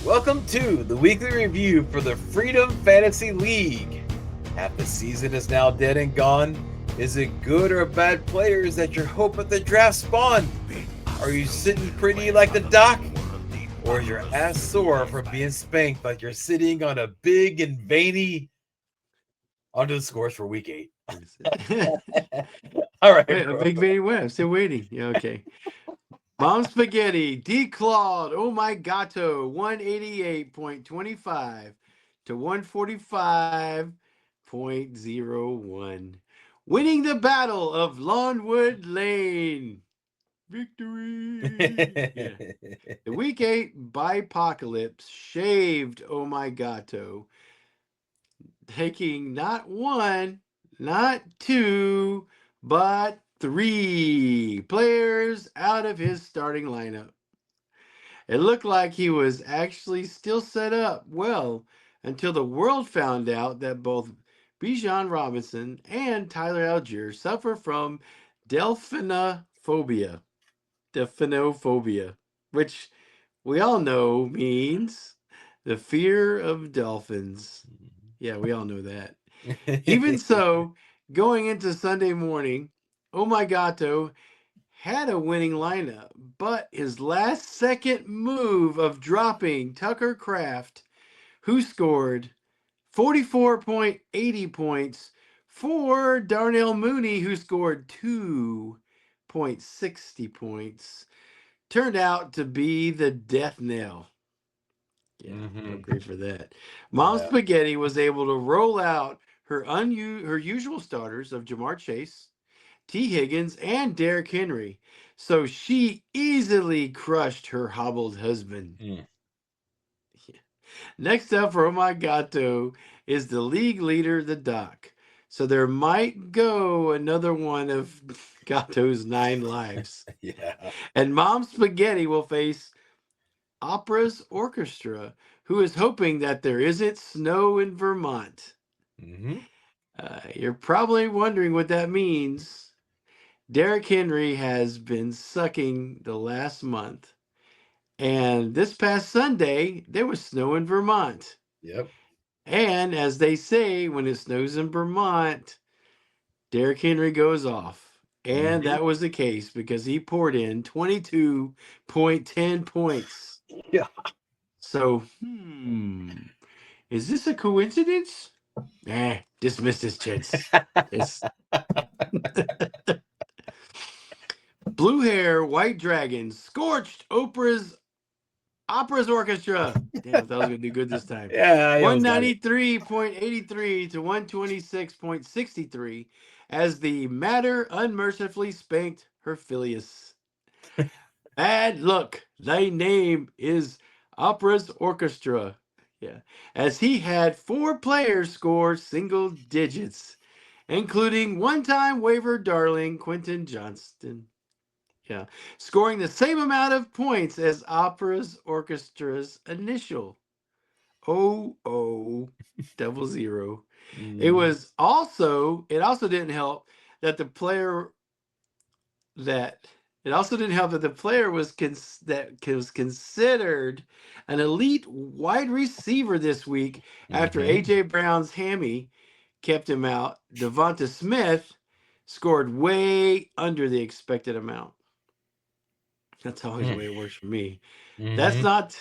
Welcome to the weekly review for the Freedom Fantasy League. Half the season is now dead and gone. Is it good or bad players that you're hoping the draft spawn? Are you sitting pretty like the doc? Or is your ass sore from being spanked like you're sitting on a big and veiny? Onto the scores for week 8. All right. Wait, a big veiny win. I'm still waiting. Yeah, okay. Mom Spaghetti, D Claude, oh my gato, 188.25 to 145.01. Winning the battle of Lawnwood Lane. Victory. Yeah. The week 8 Bipocalypse shaved oh my gato, taking not one, not two, but 3 players out of his starting lineup. It looked like he was actually still set up well until the world found out that both Bijan Robinson and Tyler Algier suffer from delphinophobia. Delphinophobia, which we all know means the fear of dolphins. Yeah, we all know that. Even so, going into Sunday morning, Oh My Gato had a winning lineup, but his last second move of dropping Tucker Kraft, who scored 44.80 points, for Darnell Mooney, who scored 2.60 points, turned out to be the death knell. Yeah, agree for that. Mom Spaghetti was able to roll out her usual starters of Jamar Chase, T. Higgins, and Derrick Henry, so she easily crushed her hobbled husband. Yeah. Next up for Oh My Gato is the league leader, the Doc. So there might go another one of Gato's 9 lives. Yeah. And Mom Spaghetti will face Opera's Orchestra, who is hoping that there isn't snow in Vermont. You're probably wondering what that means. Derrick Henry has been sucking the last month. And this past Sunday, there was snow in Vermont. Yep. And as they say, when it snows in Vermont, Derrick Henry goes off. And that was the case because he poured in 22.10 points. Yeah. So, is this a coincidence? Dismiss this chance. Blue Hair, White Dragon, scorched Opera's Orchestra. Damn, I thought I was going to do good this time. Yeah. 193.83 to 126.63 as the Matter unmercifully spanked her Phileas. Bad luck. Thy name is Opera's Orchestra. Yeah. As he had 4 players score single digits, including one-time waiver darling Quentin Johnston. Yeah. Scoring the same amount of points as Opera's Orchestra's initial. 0000. It also didn't help that the player was considered an elite wide receiver this week after AJ Brown's hammy kept him out. Devonta Smith scored way under the expected amount. That's always the way it works for me. That's not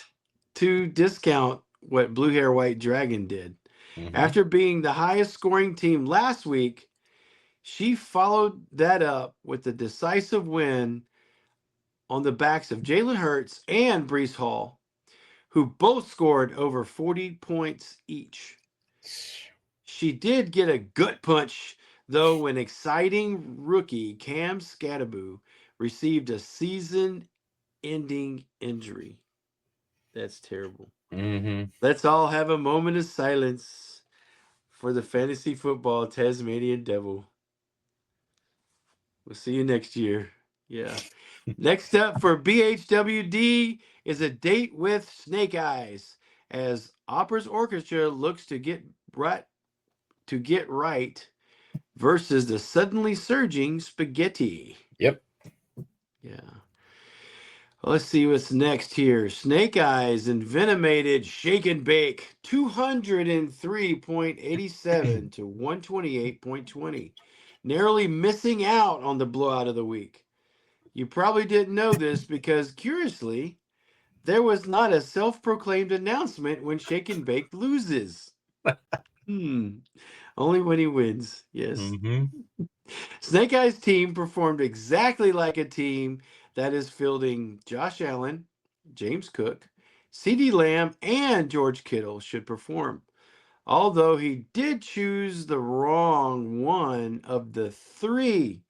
to discount what Blue Hair White Dragon did. After being the highest scoring team last week, she followed that up with a decisive win on the backs of Jalen Hurts and Breece Hall, who both scored over 40 points each. She did get a gut punch, though, when exciting rookie Cam Skattebo received a season-ending injury. That's terrible. Let's all have a moment of silence for the fantasy football Tasmanian Devil. We'll see you next year. Yeah. Next up for BHWD is a date with Snake Eyes, as Opera's Orchestra looks to get right versus the suddenly surging Spaghetti. Yep. Yeah. Let's see what's next here. Snake Eyes and Venomated Shake and Bake 203.87 to 128.20. Narrowly missing out on the blowout of the week. You probably didn't know this because, curiously, there was not a self-proclaimed announcement when Shake and Bake loses. Only when he wins, yes. Mm-hmm. Snake Eyes team performed exactly like a team that is fielding Josh Allen, James Cook, CeeDee Lamb, and George Kittle should perform. Although he did choose the wrong one of the 3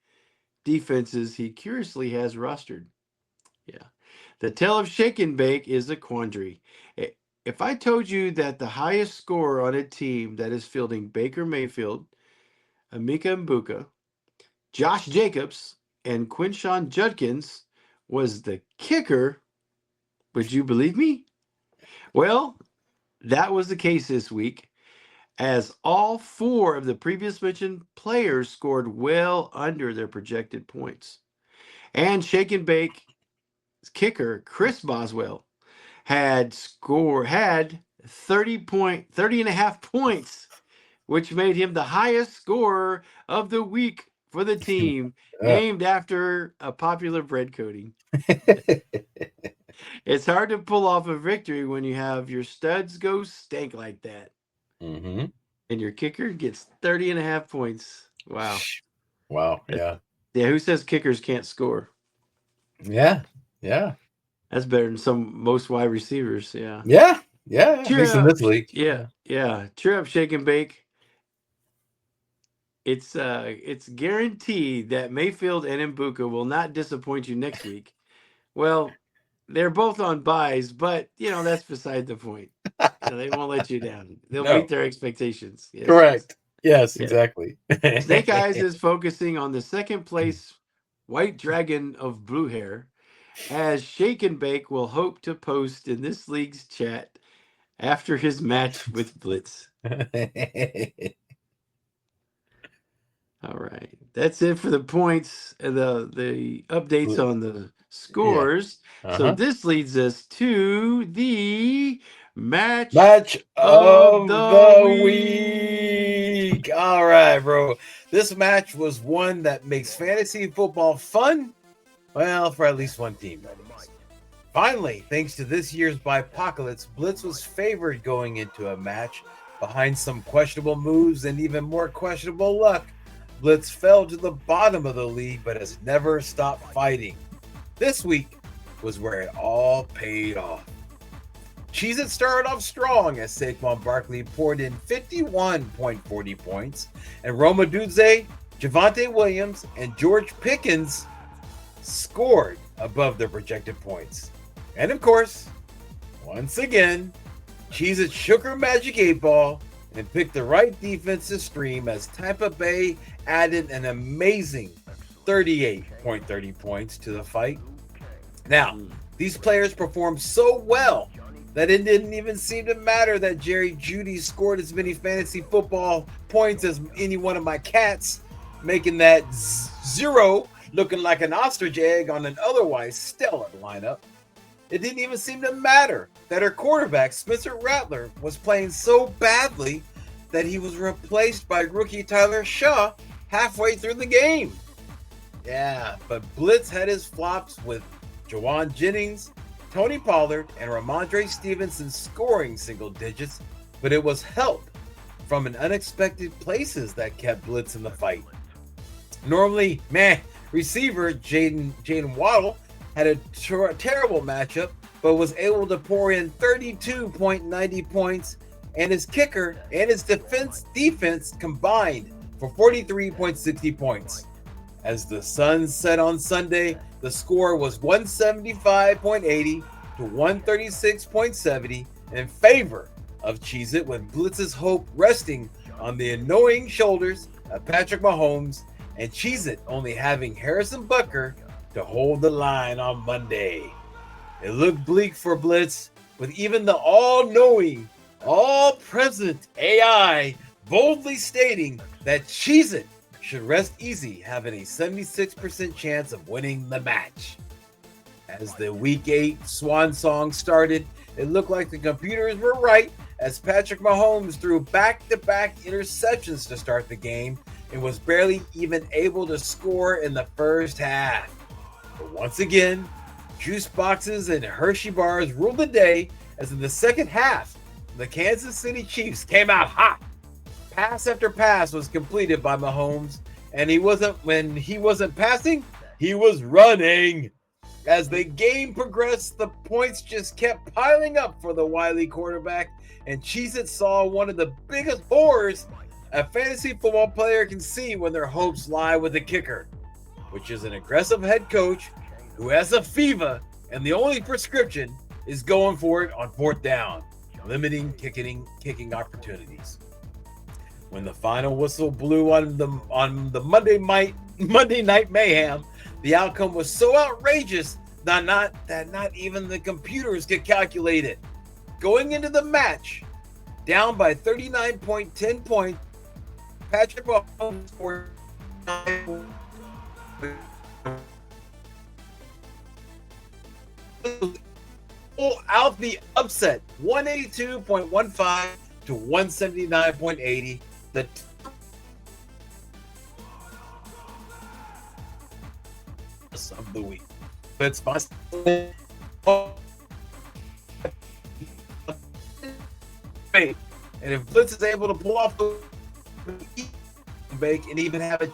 defenses he curiously has rostered. Yeah. The tale of Shake and Bake is a quandary. If I told you that the highest scorer on a team that is fielding Baker Mayfield, Emeka Mbuka, Josh Jacobs, and Quinshon Judkins was the kicker, would you believe me? Well, that was the case this week, as all 4 of the previous mentioned players scored well under their projected points. And Shake and Bake kicker Chris Boswell had 30.5 points, which made him the highest scorer of the week for the team, named after a popular bread coating. It's hard to pull off a victory when you have your studs go stank like that. Mm-hmm. And your kicker gets 30.5 points. Wow. Wow. Yeah. Yeah, who says kickers can't score? Yeah. Yeah. That's better than most wide receivers. Yeah. Yeah. Yeah. At Cheer least in up. this league. Yeah. Yeah. Cheer up, Shake and Bake. It's guaranteed that Mayfield and Mbuka will not disappoint you next week. Well, they're both on buys, but that's beside the point. They won't let you down. They'll meet their expectations. Yes, correct. Yes, Yeah. exactly. Snake Eyes is focusing on the second place White Dragon of Blue Hair, as Shake and Bake will hope to post in this league's chat after his match with Blitz. All right. That's it for the points and the updates on the scores. So this leads us to the match of the week. All right, bro. This match was one that makes fantasy football fun. Well, for at least one team, that is. Finally, thanks to this year's Bipocalypse, Blitz was favored going into a match. Behind some questionable moves and even more questionable luck, Blitz fell to the bottom of the league, but has never stopped fighting. This week was where it all paid off. Cheez-It started off strong as Saquon Barkley poured in 51.40 points, and Rome Odunze, Javonte Williams, and George Pickens scored above their projected points. And of course, once again, Cheez-It shook her magic 8-ball and picked the right defense to stream as Tampa Bay added an amazing 38.30 points to the fight. Now, these players performed so well that it didn't even seem to matter that Jerry Jeudy scored as many fantasy football points as any one of my cats, making that 0 looking like an ostrich egg on an otherwise stellar lineup. It didn't even seem to matter that her quarterback, Spencer Rattler, was playing so badly that he was replaced by rookie Tyler Shaw halfway through the game. Yeah, but Blitz had his flops with Jawan Jennings, Tony Pollard, and Ramondre Stevenson scoring single digits, but it was help from an unexpected places that kept Blitz in the fight. Normally, receiver Jaden Waddle had a terrible matchup, but was able to pour in 32.90 points, and his kicker and his defense combined for 43.60 points. As the sun set on Sunday, the score was 175.80 to 136.70 in favor of Cheez-It, with Blitz's hope resting on the annoying shoulders of Patrick Mahomes, and Cheez-It only having Harrison Butker to hold the line on Monday. It looked bleak for Blitz, with even the all-knowing, all-present AI boldly stating that Cheez-It should rest easy, having a 76% chance of winning the match. As the Week 8 swan song started, it looked like the computers were right as Patrick Mahomes threw back-to-back interceptions to start the game and was barely even able to score in the first half. But once again, juice boxes and Hershey bars ruled the day as in the second half, the Kansas City Chiefs came out hot. Pass after pass was completed by Mahomes, and when he wasn't passing, he was running. As the game progressed, the points just kept piling up for the wily quarterback, and Cheez-It saw one of the biggest horrors a fantasy football player can see when their hopes lie with the kicker, which is an aggressive head coach who has a fever, and the only prescription is going for it on fourth down, limiting kicking opportunities. When the final whistle blew on the Monday Night Mayhem, the outcome was so outrageous that not even the computers could calculate it. Going into the match, down by 39.10 points, Patrick Mahomes scored pull out the upset, 182.15 to 179.80. The of the week. It's my and if Blitz is able to pull off the bake and even have it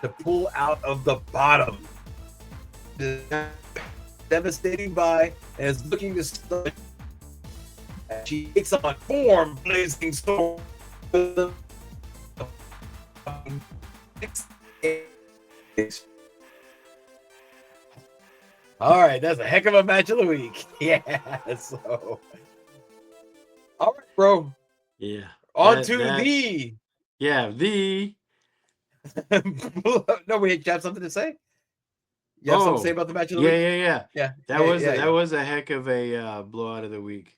to pull out of the bottom, devastating buy and is looking to start. She takes on form blazing sword. All right, that's a heck of a match of the week. Yeah, so all right, bro. Yeah. On to the no, we have something to say. You have something to say about the match of the week? Yeah. That was a heck of a blowout of the week.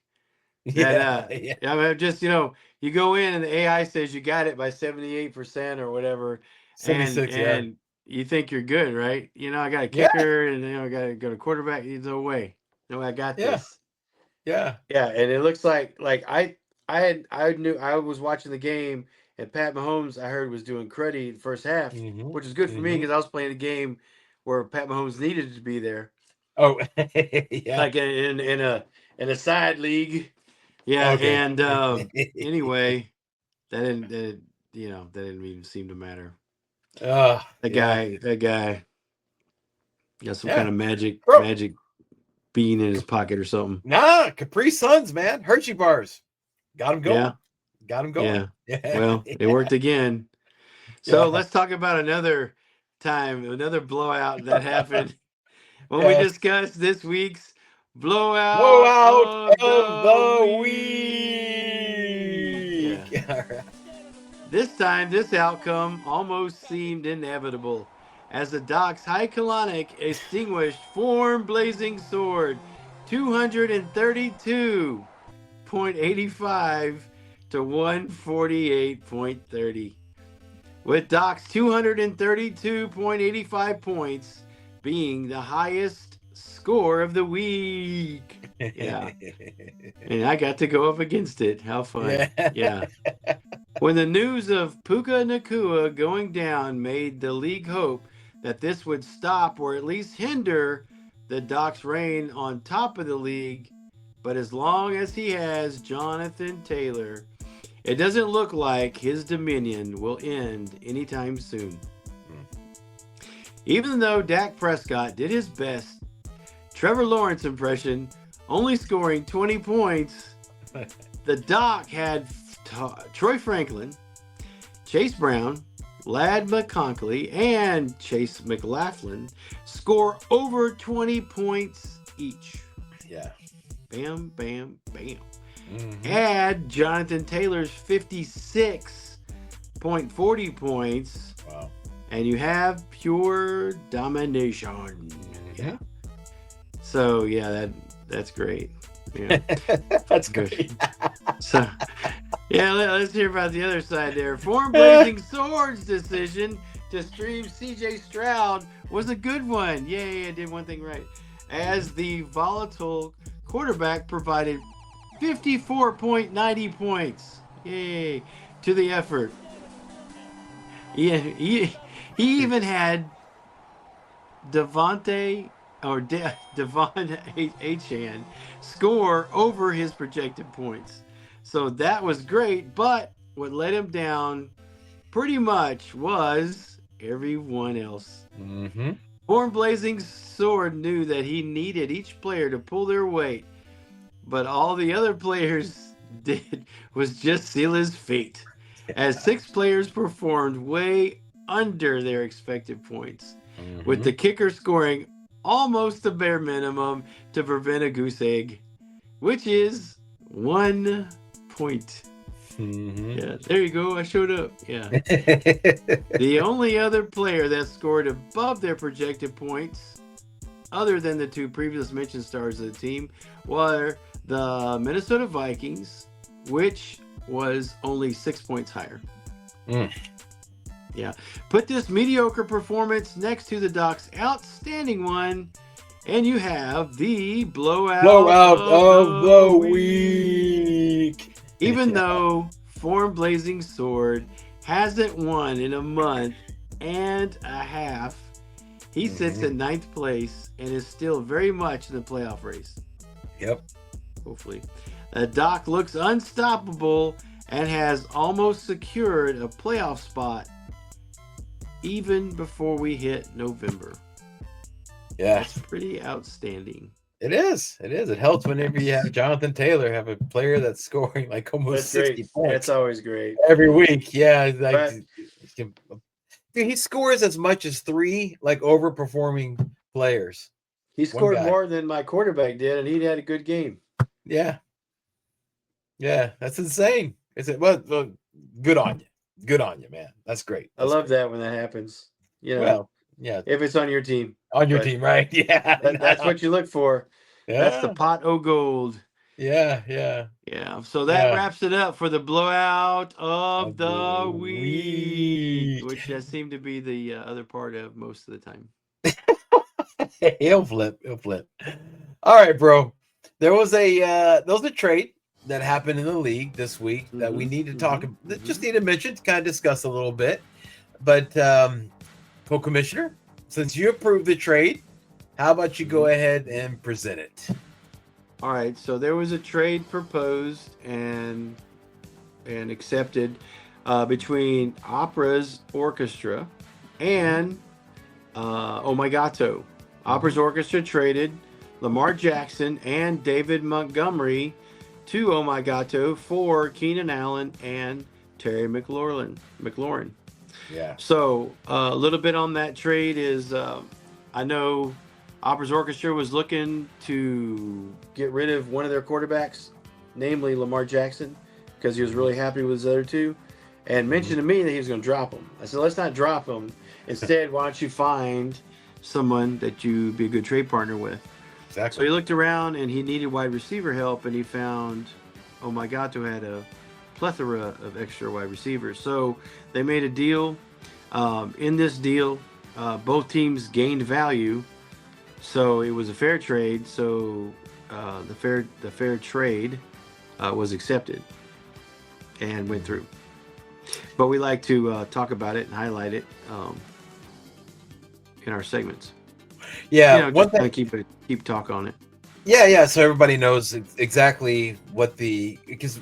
I mean, just you go in and the AI says you got it by 78% or whatever, 76, and you think you're good, right? I got a kicker, and I got to go to quarterback. No way, no, I got this. Yeah, and it looks like I knew I was watching the game, and Pat Mahomes I heard was doing cruddy the first half, which is good for me because I was playing a game where Pat Mahomes needed to be there. Oh, yeah, like in a side league. Yeah, okay. And anyway, that didn't even seem to matter. That guy got some kind of magic bean in his pocket or something. Nah, Capri Suns, man, Hershey bars, got him going. Yeah. Well, it worked again. So let's talk about another blowout that happened when we discussed this week's blowout of the week. Yeah. This time, this outcome almost seemed inevitable as the Doc's High Colonic extinguished Form Blazing Sword 232.85 to 148.30. With Doc's 232.85 points being the highest score of the week. Yeah. And I got to go up against it. How fun. Yeah. When the news of Puka Nacua going down made the league hope that this would stop or at least hinder the Doc's reign on top of the league, but as long as he has Jonathan Taylor, it doesn't look like his dominion will end anytime soon. Even though Dak Prescott did his best Trevor Lawrence impression, only scoring 20 points, the Doc had Troy Franklin, Chase Brown, Ladd McConkey, and Chase McLaughlin score over 20 points each. Yeah. Bam, bam, bam. Add Jonathan Taylor's 56.40 points. Wow. And you have pure domination. Yeah. So that's great. Yeah. That's great. So let's hear about the other side there. Form Blazing Swords decision to stream CJ Stroud was a good one. Yay, I did one thing right. as the volatile quarterback provided 54.90 points. Yay to the effort. He even had Devon Achane score over his projected points. So that was great, but what let him down pretty much was everyone else. Mm-hmm. Horn Blazing Sword knew that he needed each player to pull their weight, but all the other players did was just seal his fate, as 6 players performed way under their expected points, with the kicker scoring almost the bare minimum to prevent a goose egg, which is 1 point. Mm-hmm. Yeah, there you go. I showed up. Yeah. The only other player that scored above their projected points, other than the 2 previous mentioned stars of the team, were the Minnesota Vikings, which was only 6 points higher. Yeah. Put this mediocre performance next to the Doc's outstanding one, and you have the blowout of the week. Even though Form Blazing Sword hasn't won in a month and a half, he sits in 9th place and is still very much in the playoff race. Yep. Hopefully. Doc looks unstoppable and has almost secured a playoff spot even before we hit November. Yeah. That's pretty outstanding. It is. It helps whenever you have Jonathan Taylor have a player that's scoring like almost 60 points. That's always great. Every week. Yeah. Dude, he scores as much as 3 like overperforming players. He scored more than my quarterback did, and he had a good game. Yeah. Yeah, that's insane. Well, good on you. Good on you, man. That's great. I love that when that happens. You know, well, yeah. If it's on your team. On your team, right? Yeah. That's what you look for. Yeah. That's the pot o' gold. Yeah. So that wraps it up for the blowout of the week, which has seemed to be the other part of most of the time. He'll flip. All right, bro. There was a trade that happened in the league this week that we need to talk about. Just need to mention to kind of discuss a little bit. But co-commissioner, since you approved the trade, how about you go ahead and present it? All right. So there was a trade proposed and accepted between Opera's Orchestra and Omegato. Opera's Orchestra traded Lamar Jackson and David Montgomery to Omegato for Keenan Allen and Terry McLaurin. Yeah. So a little bit on that trade is I know Opera's Orchestra was looking to get rid of one of their quarterbacks, namely Lamar Jackson, because he was really happy with his other 2, and mentioned to me that he was going to drop him. I said, let's not drop him. Instead, why don't you find someone that you'd be a good trade partner with? Exactly. So he looked around and he needed wide receiver help, and he found Omegato had a plethora of extra wide receivers. So they made a deal. In this deal, both teams gained value. So it was a fair trade. So the fair trade was accepted and went through. But we like to talk about it and highlight it in our segments. Yeah, one thing. Keep talk on it. Yeah. So everybody knows exactly what because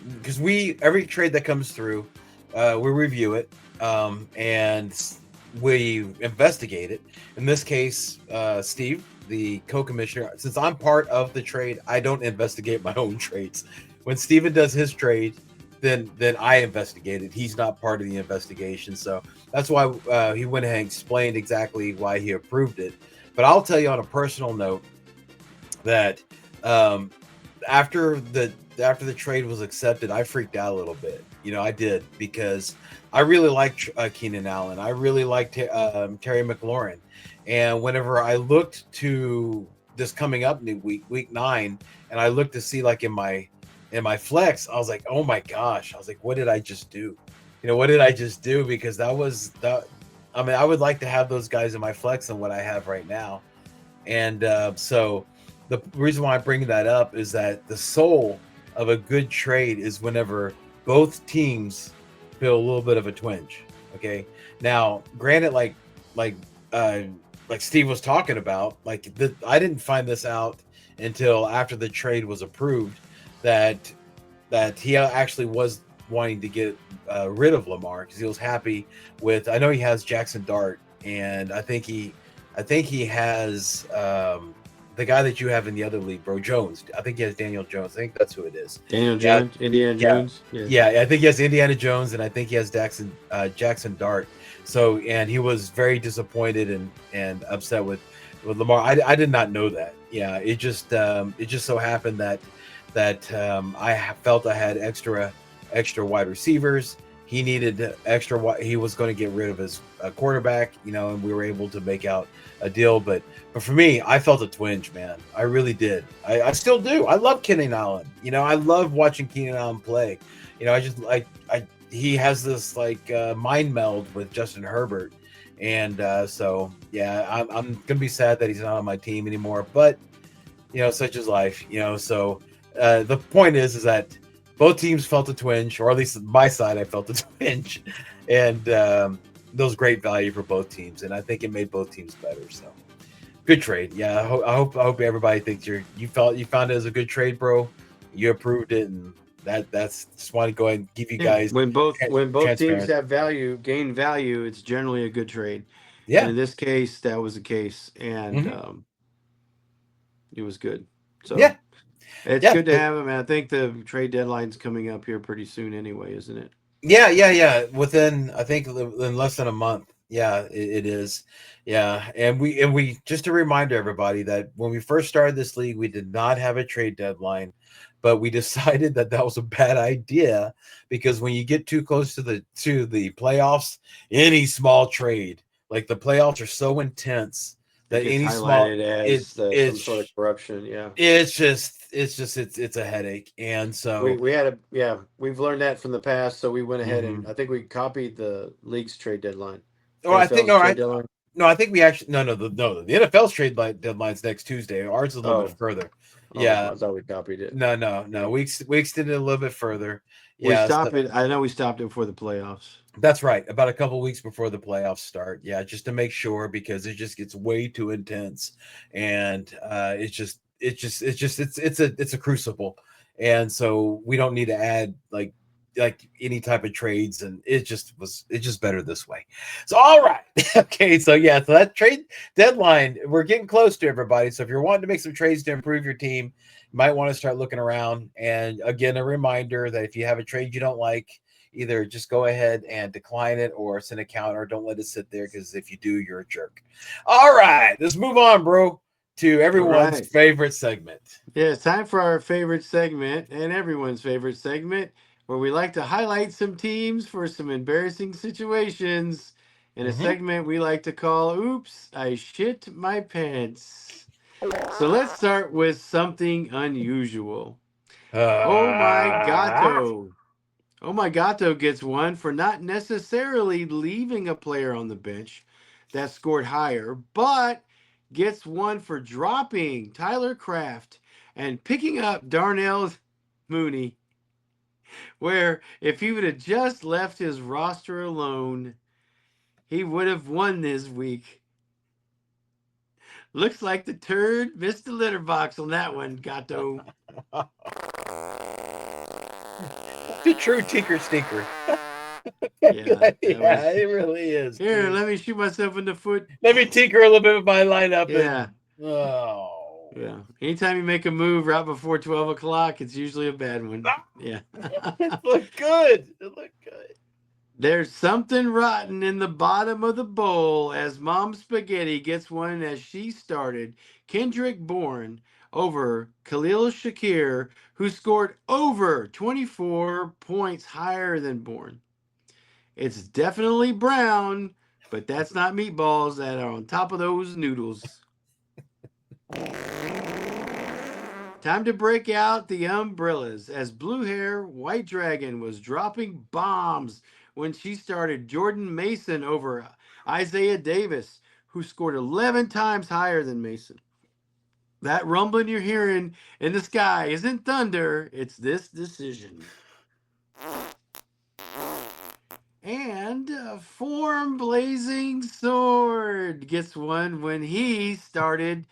every trade that comes through, we review it and we investigate it. In this case, Steve, the co-commissioner, since I'm part of the trade, I don't investigate my own trades. When Steven does his trade, then I investigate it. He's not part of the investigation, so that's why he went ahead and explained exactly why he approved it. But I'll tell you on a personal note that after the trade was accepted, I freaked out a little bit. I did, because I really liked Keenan Allen. I really liked Terry McLaurin. And whenever I looked to this coming up new week 9, and I looked to see like in my flex, I was like, oh my gosh. I was like, what did I just do? What did I just do? Because I would like to have those guys in my flex than what I have right now. And so the reason why I bring that up is that the soul of a good trade is whenever both teams feel a little bit of a twinge. Okay. Now, granted, like uh like Steve was talking about, I didn't find this out until after the trade was approved that he actually was wanting to get rid of Lamar because he was happy with. I know he has Jackson Dart, and I think he has the guy that you have in the other league, bro, Jones. I think he has Daniel Jones. I think that's who it is. Daniel Yeah, Jones, Indiana yeah, Jones. Yeah. yeah. I think he has Indiana Jones, and I think he has Jackson Dart. So, and he was very disappointed and upset with Lamar. I did not know that. Yeah, it just so happened that I felt I had extra wide receivers. He needed extra. He was going to get rid of his quarterback, and we were able to make out a deal. But for me, I felt a twinge, man. I really did. I still do. I love Keenan Allen. I love watching Keenan Allen play. I just he has this mind meld with Justin Herbert, and so yeah, I'm gonna be sad that he's not on my team anymore. But such is life. So the point is that both teams felt a twinge, or at least my side, I felt a twinge, and there was great value for both teams, and I think it made both teams better. So good trade. Yeah, I hope everybody thinks you found it as a good trade, bro. You approved it, and that's just want to go ahead and give you guys when both teams have gain value, it's generally a good trade. Yeah. And in this case, that was the case, and it was good. So yeah, it's good to have him. And I think the trade deadline's coming up here pretty soon, anyway, isn't it? Yeah. Within, I think, in less than a month. Yeah, it is. Yeah, and we just to remind everybody that when we first started this league, we did not have a trade deadline, but we decided that was a bad idea because when you get too close to the playoffs, any small trade, like the playoffs are so intense that any small as some sort of corruption. Yeah, it's a headache, and so we had we've learned that from the past, so we went ahead and I think we copied the league's trade deadline. I think I think we actually the NFL's trade deadline's next Tuesday. Ours is a little bit further. Yeah, I thought we copied it. No. We extended it a little bit further. Yeah, we stopped it. I know we stopped it before the playoffs. That's right, about a couple weeks before the playoffs start. Yeah, just to make sure because it just gets way too intense, and it's a crucible, and so we don't need to add like any type of trades, and it's just better this way. So all right. Okay, so yeah, so that trade deadline, we're getting close to, everybody. So if you're wanting to make some trades to improve your team, you might want to start looking around. And again, a reminder that if you have a trade you don't like, either just go ahead and decline it or send a counter. Don't let it sit there, because if you do, you're a jerk. All right, let's move on, bro, to everyone's favorite segment. Yeah, it's time for our favorite segment and everyone's favorite segment, where we like to highlight some teams for some embarrassing situations in a segment we like to call Oops, I Shit My Pants. So let's start with something unusual. Oh my Gato. Oh my Gato gets one for not necessarily leaving a player on the bench that scored higher, but gets one for dropping Tyler Kraft and picking up Darnell Mooney, where if he would have just left his roster alone, he would have won this week. Looks like the turd missed the litter box on that one, Gato. The true tinker stinker. Yeah, it really is. Here, dude, let me shoot myself in the foot. Let me tinker a little bit with my lineup. Yeah. Yeah. Anytime you make a move right before 12 o'clock, it's usually a bad one. Yeah. It looked good. There's something rotten in the bottom of the bowl as Mom Spaghetti gets one as she started Kendrick Bourne over Khalil Shakir, who scored over 24 points higher than Bourne. It's definitely brown, but that's not meatballs that are on top of those noodles. Time to break out the umbrellas as Blue Hair White Dragon was dropping bombs when she started Jordan Mason over Isaiah Davis, who scored 11 times higher than Mason. that rumbling you're hearing in the sky isn't thunder, it's this decision. And Form Blazing Sword gets one when he started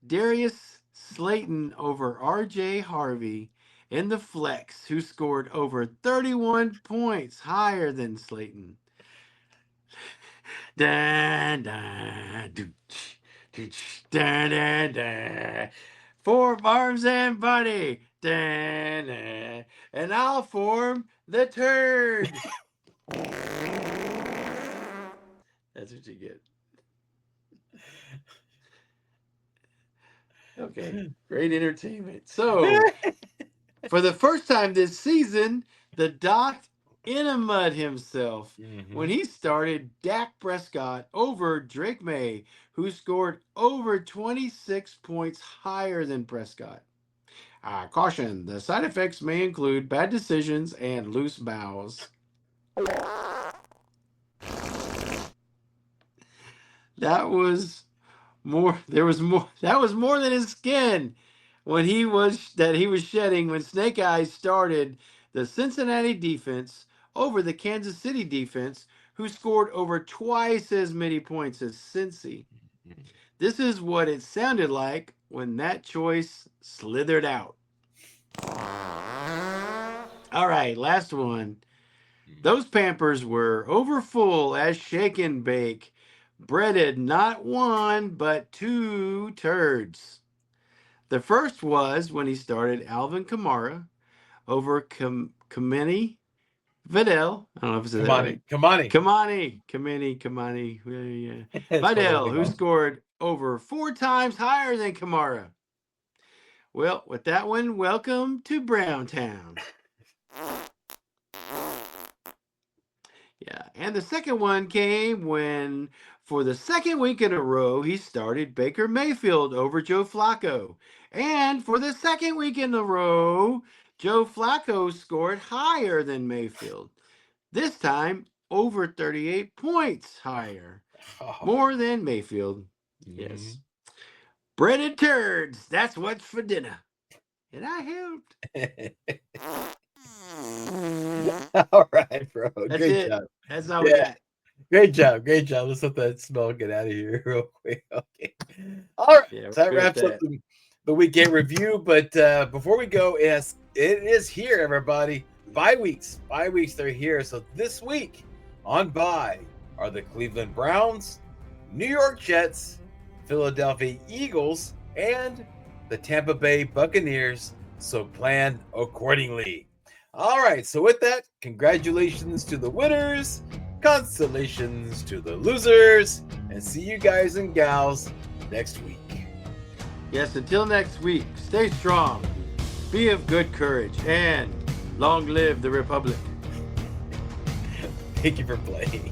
Darius Slayton over RJ Harvey in the flex, who scored over 31 points higher than Slayton. Da, da, dooch, dooch, da, da, da. For Farms and Buddy. Da, da. And I'll form the turd. That's what you get. Okay, great entertainment. So, for the first time this season, the Doc enamud himself when he started Dak Prescott over Drake May, who scored over 26 points higher than Prescott. Caution, the side effects may include bad decisions and loose bowels. That was more than his skin when he was shedding when Snake Eyes started the Cincinnati defense over the Kansas City defense, who scored over twice as many points as Cincy. This is what it sounded like when that choice slithered out. All right, last one. Those Pampers were overfull as shake and bake, breaded not one but two turds. The first was when he started Alvin Kamara over Kamani Vidal. I don't know if it's right. Kamani. Yeah. Vidal, who scored over 4 times higher than Kamara. Well, with that one, welcome to Browntown. Yeah, and the second one came when, for the second week in a row, he started Baker Mayfield over Joe Flacco. And for the second week in a row, Joe Flacco scored higher than Mayfield. This time, over 38 points higher. More than Mayfield. Yes. Breaded turds, that's what's for dinner. And I helped. All right, bro. That's Great it. job. That's all we got. Great job. Let's let that smell get out of here real quick. Okay. All right. Yeah, so that wraps up the week 8 review. But before we go, it is here, everybody. Bye weeks. They're here. So this week on bye are the Cleveland Browns, New York Jets, Philadelphia Eagles, and the Tampa Bay Buccaneers. So plan accordingly. All right, so with that, congratulations to the winners, constellations to the losers, and see you guys and gals next week. Yes, until next week, stay strong, be of good courage, and long live the Republic. Thank you for playing.